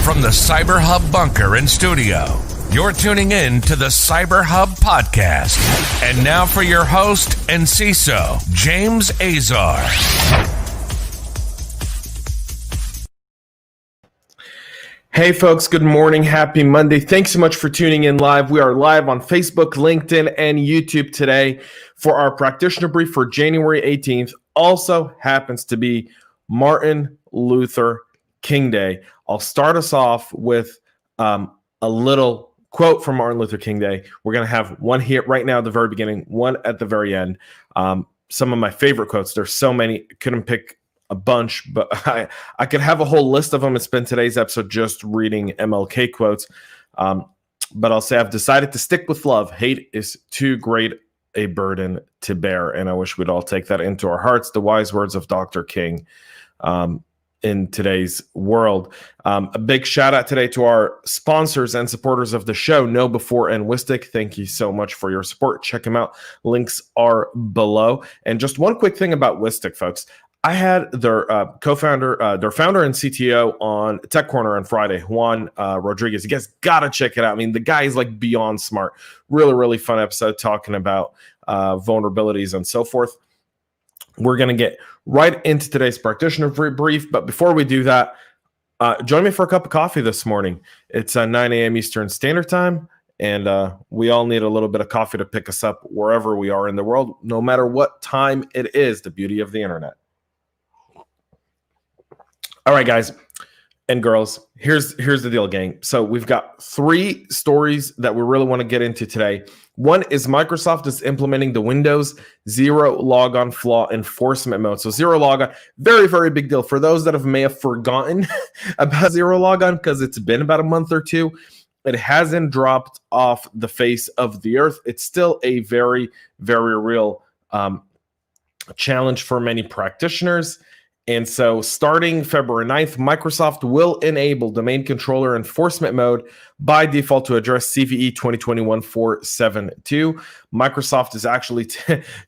From the CyberHub bunker and studio, you're tuning in to the CyberHub podcast. And now for your host and CISO, James Azar. Hey folks, good morning. Happy Monday. Thanks so much for tuning in live. We are live on Facebook, LinkedIn, and YouTube today for our practitioner brief for January 18th. Also happens to be Martin Luther King Day. I'll start us off with a little quote from Martin Luther King Day. We're going to have one here right now at the very beginning, one at the very end. Some of my favorite quotes. There's so many. Couldn't pick a bunch, but I could have a whole list of them and spend today's episode just reading MLK quotes. But I'll say I've decided to stick with love. Hate is too great a burden to bear. And I wish we'd all take that into our hearts. The wise words of Dr. King in today's world. A big shout out today to our sponsors and supporters of the show, Know Before and Wistic. Thank you so much for your support. Check them out. Links are below. And just one quick thing about Wistic, folks. I had their co-founder, their founder and CTO on Tech Corner on Friday, Juan Rodriguez. You guys got to check it out. I mean, the guy is like beyond smart. Really, really fun episode talking about vulnerabilities and so forth. We're going to get right into today's practitioner brief. But before we do that, join me for a cup of coffee this morning. It's 9 a.m. Eastern Standard Time. And we all need a little bit of coffee to pick us up wherever we are in the world, no matter what time it is. The beauty of the internet. All right, guys and girls, here's the deal, gang. So we've got three stories that we really want to get into today. One is Microsoft is implementing the Windows ZeroLogon flaw enforcement mode. So ZeroLogon, very, very big deal. For those that may have forgotten about ZeroLogon, because it's been about a month or two, it hasn't dropped off the face of the earth. It's still a very, very real challenge for many practitioners. And so starting February 9th, Microsoft will enable domain controller enforcement mode by default to address CVE 2021-472. Microsoft is actually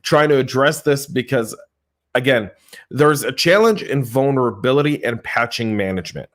trying to address this because, again, there's a challenge in vulnerability and patching management.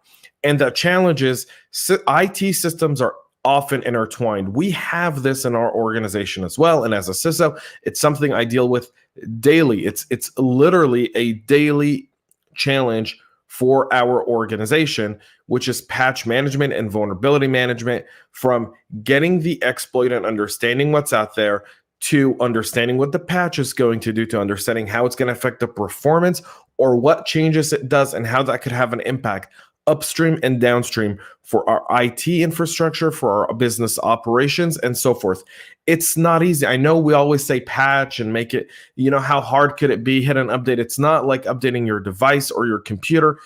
And the challenge is IT systems are often intertwined. We have this in our organization as well. And as a CISO, it's something I deal with daily. It's literally a daily challenge for our organization, which is patch management and vulnerability management, from getting the exploit and understanding what's out there to understanding what the patch is going to do, to understanding how it's going to affect the performance or what changes it does and how that could have an impact upstream and downstream for our IT infrastructure, for our business operations, and so forth. It's not easy. I know we always say patch and make it, how hard could it be? Hit an update. It's not like updating your device or your computer.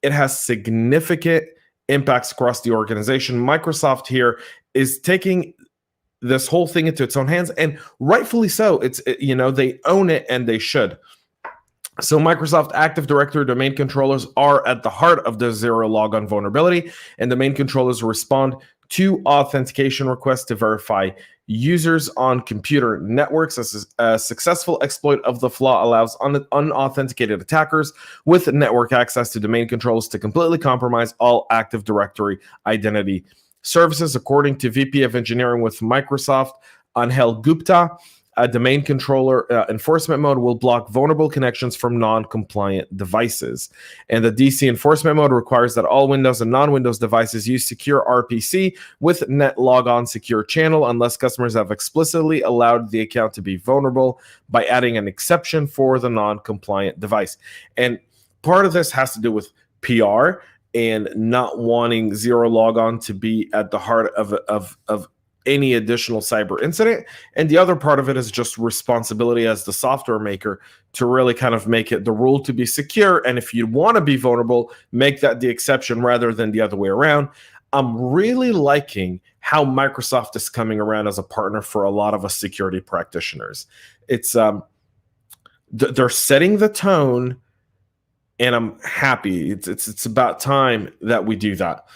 It has significant impacts across the organization. Microsoft here is taking this whole thing into its own hands, and rightfully so. It's, they own it and they should. So Microsoft Active Directory domain controllers are at the heart of the ZeroLogon vulnerability, and domain controllers respond to authentication requests to verify users on computer networks. A successful exploit of the flaw allows unauthenticated attackers with network access to domain controllers to completely compromise all Active Directory identity services. According to VP of Engineering with Microsoft, Anhel Gupta, a domain controller enforcement mode will block vulnerable connections from non-compliant devices. And the DC enforcement mode requires that all Windows and non-Windows devices use secure RPC with NetLogon secure channel unless customers have explicitly allowed the account to be vulnerable by adding an exception for the non-compliant device. And part of this has to do with PR and not wanting ZeroLogon to be at the heart of any additional cyber incident. And the other part of it is just responsibility as the software maker to really kind of make it the rule to be secure. And if you want to be vulnerable, make that the exception rather than the other way around. I'm really liking how Microsoft is coming around as a partner for a lot of us security practitioners. It's they're setting the tone, and I'm happy. It's about time that we do that.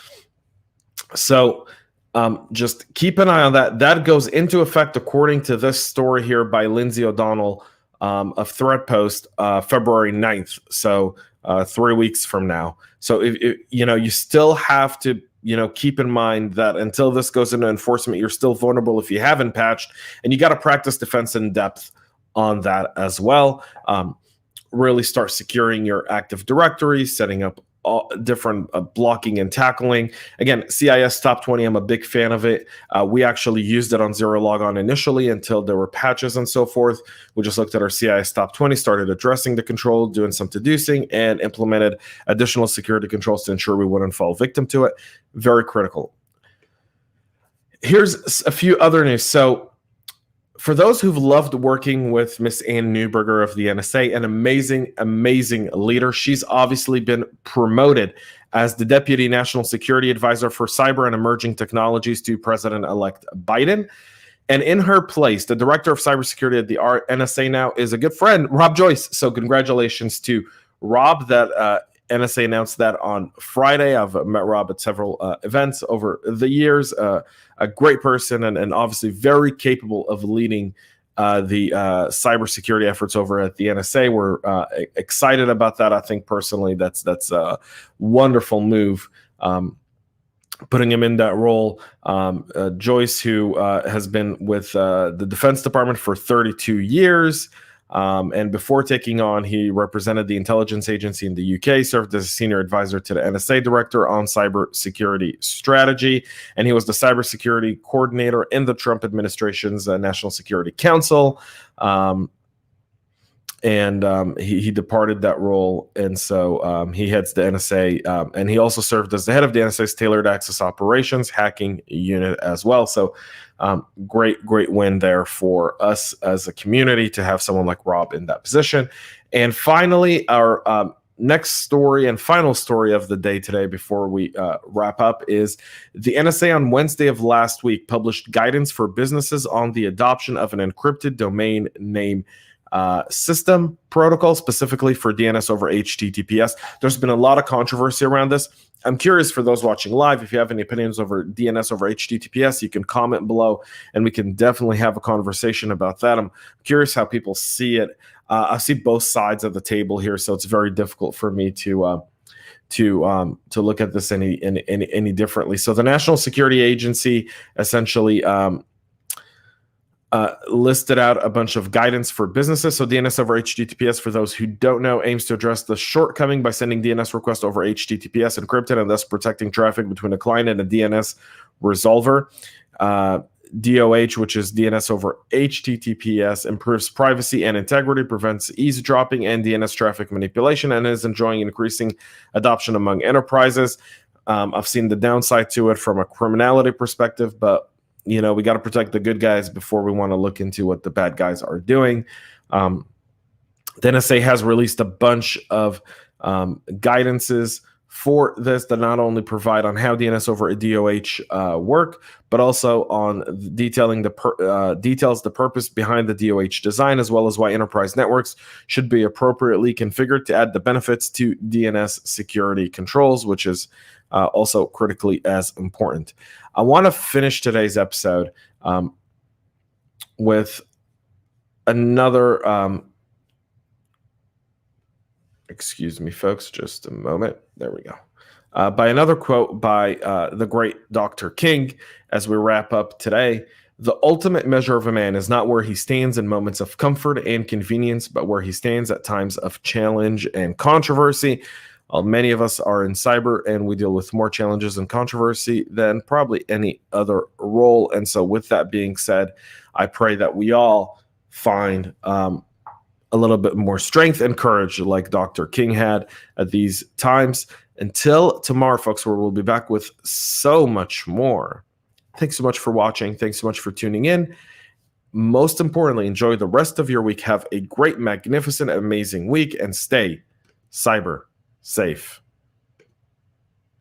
So just keep an eye on that. That goes into effect according to this story here by Lindsay O'Donnell of Threat Post, February 9th. So 3 weeks from now. So if you still have to keep in mind that until this goes into enforcement, you're still vulnerable if you haven't patched, and you got to practice defense in depth on that as well. Really start securing your Active Directory, setting up all different blocking and tackling. Again, CIS Top 20, I'm a big fan of it. We actually used it on ZeroLogon initially until there were patches and so forth. We just looked at our CIS Top 20, started addressing the control, doing some deducing, and implemented additional security controls to ensure we wouldn't fall victim to it. Very critical. Here's a few other news. So for those who've loved working with Miss Ann Neuberger of the NSA, an amazing, amazing leader. She's obviously been promoted as the Deputy National Security Advisor for Cyber and Emerging Technologies to President-elect Biden. And in her place, the Director of Cybersecurity at the NSA now is a good friend, Rob Joyce. So congratulations to Rob. That NSA announced that on Friday. I've met Rob at several events over the years. A great person and obviously very capable of leading the cybersecurity efforts over at the NSA. We're excited about that. I think personally that's a wonderful move, putting him in that role. Joyce, who has been with the Defense Department for 32 years, and before taking on, he represented the intelligence agency in the UK, served as a senior advisor to the NSA director on cybersecurity strategy, and he was the cybersecurity coordinator in the Trump administration's National Security Council. He departed that role, and so he heads the NSA, and he also served as the head of the NSA's Tailored Access Operations Hacking Unit as well. So great win there for us as a community to have someone like Rob in that position. And finally, our next story and final story of the day today before we wrap up is the NSA on Wednesday of last week published guidance for businesses on the adoption of an encrypted domain name system protocol, specifically for DNS over HTTPS. There's been a lot of controversy around this. I'm curious, for those watching live, if you have any opinions over DNS over HTTPS, you can comment below and we can definitely have a conversation about that. I'm curious how people see it. I see both sides of the table here, so it's very difficult for me to look at this any differently. So the National Security Agency essentially listed out a bunch of guidance for businesses. So DNS over HTTPS, for those who don't know, aims to address the shortcoming by sending DNS requests over HTTPS encrypted and thus protecting traffic between a client and a DNS resolver. DOH, which is DNS over HTTPS, improves privacy and integrity, prevents eavesdropping and DNS traffic manipulation, and is enjoying increasing adoption among enterprises. I've seen the downside to it from a criminality perspective, but we got to protect the good guys before we want to look into what the bad guys are doing. The NSA has released a bunch of guidances for this that not only provide on how DNS over a DOH work, but also on detailing details the purpose behind the DOH design, as well as why enterprise networks should be appropriately configured to add the benefits to DNS security controls, which is also critically as important. I want to finish today's episode with another, excuse me, folks, just a moment. There we go. By another quote by the great Dr. King, as we wrap up today. The ultimate measure of a man is not where he stands in moments of comfort and convenience, but where he stands at times of challenge and controversy. Many of us are in cyber, and we deal with more challenges and controversy than probably any other role. And so with that being said, I pray that we all find a little bit more strength and courage like Dr. King had at these times. Until tomorrow, folks, where we'll be back with so much more. Thanks so much for watching. Thanks so much for tuning in. Most importantly, enjoy the rest of your week. Have a great, magnificent, amazing week, and stay cyber safe.